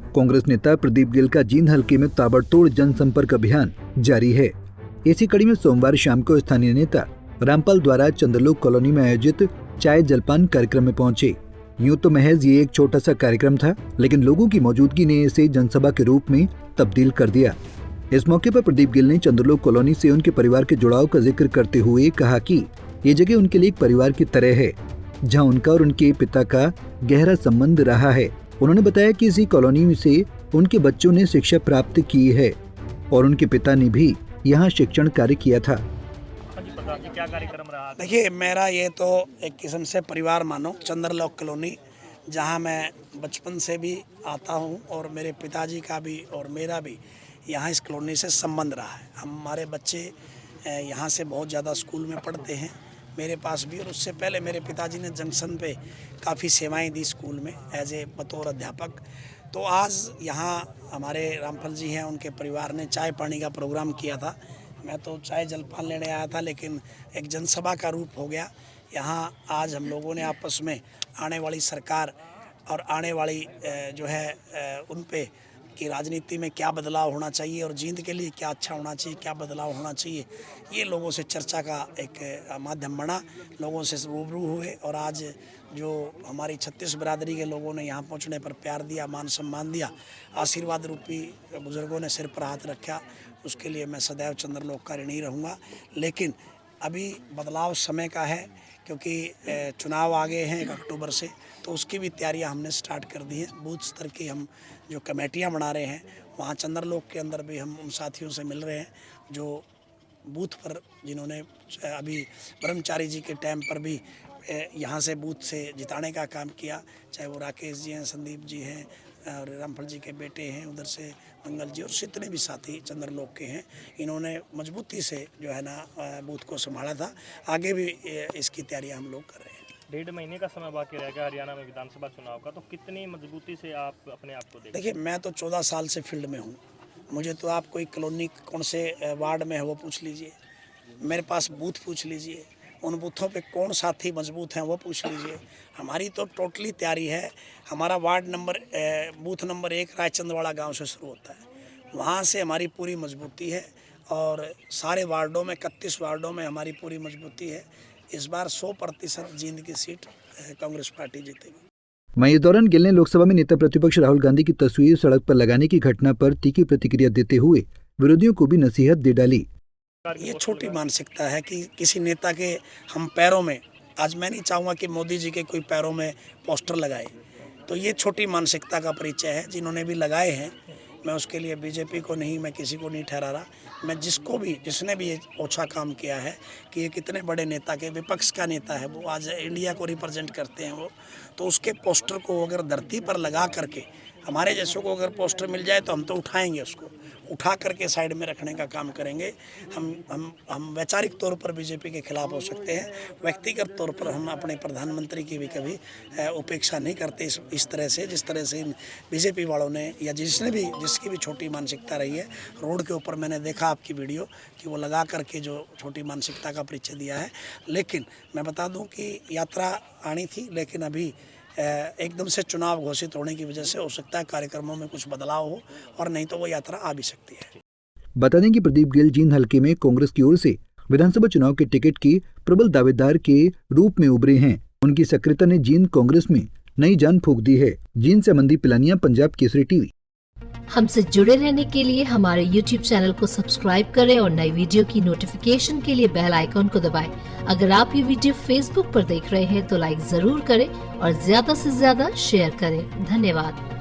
कांग्रेस नेता प्रदीप गिल का जींद हलके में ताबड़तोड़ जनसंपर्क अभियान जारी है। इसी कड़ी में सोमवार शाम को स्थानीय नेता रामपाल द्वारा चंद्रलोक कॉलोनी में आयोजित चाय जलपान कार्यक्रम में पहुंचे। यूं तो महज ये एक छोटा सा कार्यक्रम था, लेकिन लोगों की मौजूदगी ने इसे जनसभा के रूप में तब्दील कर दिया। इस मौके पर प्रदीप गिल ने चंद्रलोक कॉलोनी से उनके परिवार के जुड़ाव का जिक्र करते हुए कहा कि ये जगह उनके लिए एक परिवार की तरह है, जहां उनका और उनके पिता का गहरा संबंध रहा है। उन्होंने बताया कि इसी कॉलोनी से उनके बच्चों ने शिक्षा प्राप्त की है और उनके पिता ने भी यहाँ शिक्षण कार्य किया था। क्या कार्यक्रम रहा? देखिए, मेरा ये तो एक किस्म से परिवार मानो चंद्रलोक कॉलोनी, जहाँ मैं बचपन से भी आता हूँ और मेरे पिताजी का भी और मेरा भी यहाँ इस कॉलोनी से संबंध रहा है। हमारे बच्चे यहाँ से बहुत ज़्यादा स्कूल में पढ़ते हैं, मेरे पास भी, और उससे पहले मेरे पिताजी ने जंक्शन पे काफ़ी सेवाएं दी स्कूल में एज ए बतौर अध्यापक। तो आज यहाँ हमारे रामपाल जी हैं, उनके परिवार ने चाय पानी का प्रोग्राम किया था। मैं तो चाय जलपान लेने आया था, लेकिन एक जनसभा का रूप हो गया। यहाँ आज हम लोगों ने आपस में आने वाली सरकार और आने वाली जो है उन पे कि राजनीति में क्या बदलाव होना चाहिए और जींद के लिए क्या अच्छा होना चाहिए, क्या बदलाव होना चाहिए, ये लोगों से चर्चा का एक माध्यम बना। लोगों से रूबरू हुए और आज जो हमारी 36 बिरादरी के लोगों ने यहाँ पहुँचने पर प्यार दिया, मान सम्मान दिया, आशीर्वाद रूपी बुजुर्गों ने सिर पर हाथ रखा, उसके लिए मैं सदैव चंद्रलोक का ऋणी रहूँगा। लेकिन अभी बदलाव समय का है, क्योंकि चुनाव आ गए हैं 1 अक्टूबर से, तो उसकी भी तैयारियां हमने स्टार्ट कर दी हैं। बूथ स्तर की हम जो कमेटियां बना रहे हैं, वहाँ चंद्रलोक के अंदर भी हम उन साथियों से मिल रहे हैं जो बूथ पर, जिन्होंने अभी ब्रह्मचारी जी के टाइम पर भी यहाँ से बूथ से जिताने का काम किया, चाहे वो राकेश जी हैं, संदीप जी हैं और रामपाल जी के बेटे हैं, उधर से मंगल जी और जितने भी साथी चंद्रलोक के हैं, इन्होंने मजबूती से जो है ना बूथ को संभाला था। आगे भी इसकी तैयारियां हम लोग कर रहे हैं। 1.5 महीने का समय बाकी रह गया हरियाणा में विधानसभा चुनाव का, तो कितनी मजबूती से आप अपने आप को देखते हैं? देखिए, मैं तो 14 साल से फील्ड में हूँ। मुझे तो आप कोई कॉलोनी कौन से वार्ड में है वो पूछ लीजिए, मेरे पास बूथ पूछ लीजिए, उन बूथों पे कौन साथी मजबूत हैं वो पूछ लीजिए। हमारी तो टोटली तैयारी है। हमारा वार्ड नंबर बूथ नंबर 1 रायचंदवाड़ा गांव से शुरू होता है, वहाँ से हमारी पूरी मजबूती है और सारे वार्डों में 31 वार्डों में हमारी पूरी मजबूती है। इस बार 100% जींद की सीट कांग्रेस पार्टी जीतेगी। वहीं इस दौरान गिल ने लोकसभा में नेता प्रतिपक्ष राहुल गांधी की तस्वीर सड़क पर लगाने की घटना पर तीखी प्रतिक्रिया देते हुए विरोधियों को भी नसीहत दे डाली। ये छोटी मानसिकता है कि किसी नेता के हम पैरों में, आज मैं नहीं चाहूँगा कि मोदी जी के कोई पैरों में पोस्टर लगाए, तो ये छोटी मानसिकता का परिचय है। जिन्होंने भी लगाए हैं, मैं उसके लिए बीजेपी को नहीं, मैं किसी को नहीं ठहरा रहा। मैं जिसने भी ये ओछा काम किया है कि ये कितने बड़े नेता के, विपक्ष का नेता है वो, आज इंडिया को रिप्रेजेंट करते हैं वो, तो उसके पोस्टर को अगर धरती पर लगा करके हमारे जैसों को अगर पोस्टर मिल जाए तो हम तो उठाएंगे, उसको उठा करके साइड में रखने का काम करेंगे। हम वैचारिक तौर पर बीजेपी के खिलाफ हो सकते हैं, व्यक्तिगत तौर पर हम अपने प्रधानमंत्री की भी कभी उपेक्षा नहीं करते इस तरह से, जिस तरह से इन बीजेपी वालों ने या जिसकी भी छोटी मानसिकता रही है। रोड के ऊपर मैंने देखा आपकी वीडियो कि वो लगा करके जो छोटी मानसिकता का परिचय दिया है। लेकिन मैं बता दूं कि यात्रा आनी थी, लेकिन अभी एकदम से चुनाव घोषित होने की वजह से हो सकता है कार्यक्रमों में कुछ बदलाव हो, और नहीं तो वो यात्रा आ भी सकती है। बता दें कि प्रदीप गिल जींद हलके में कांग्रेस की ओर से विधानसभा चुनाव के टिकट की प्रबल दावेदार के रूप में उभरे हैं। उनकी सक्रियता ने जींद कांग्रेस में नई जान फूंक दी है। जींद से अमनदीप पिलानिया, पंजाब केसरी टीवी। हमसे जुड़े रहने के लिए हमारे YouTube चैनल को सब्सक्राइब करें और नई वीडियो की नोटिफिकेशन के लिए बेल आइकॉन को दबाएं। अगर आप ये वीडियो Facebook पर देख रहे हैं तो लाइक जरूर करें और ज्यादा से ज्यादा शेयर करें। धन्यवाद।